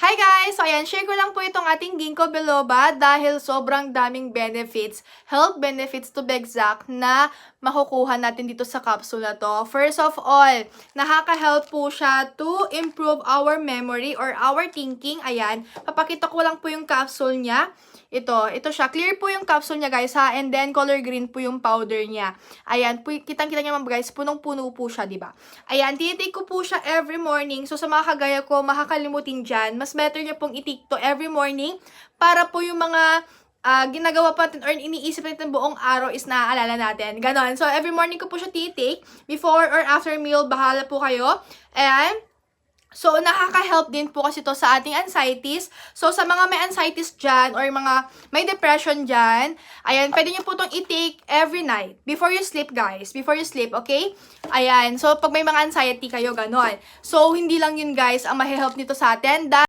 Hi guys! So ayan, share ko lang po itong ating ginkgo biloba dahil sobrang daming benefits, health benefits to be exact, na makukuha natin dito sa capsule na to. First of all, nakaka-help po siya to improve our memory or our thinking. Ayan, papakita ko lang po yung capsule niya. Ito siya. Clear po yung capsule niya guys ha, and then color green po yung powder niya. Ayan, kitang-kita niyo mga guys, punong-puno po siya, di ba? Ayan, tinitake ko po siya every morning. So sa mga kagaya ko, makakalimutin dyan, mas better niyo pong itik to every morning para po yung mga ginagawa pa natin or iniisip natin buong araw is naaalala natin. Ganon. So every morning ko po siya titake. Before or after meal, bahala po kayo. Ayan. So, nakaka-help din po kasi to sa ating anxieties. So, sa mga may anxieties dyan or mga may depression dyan, ayan, pwede nyo po itong i-take every night. Before you sleep, guys. Before you sleep, okay? Ayan. So, pag may mga anxiety kayo, ganon. So, hindi lang yun, guys, ang mahe-help nito sa atin.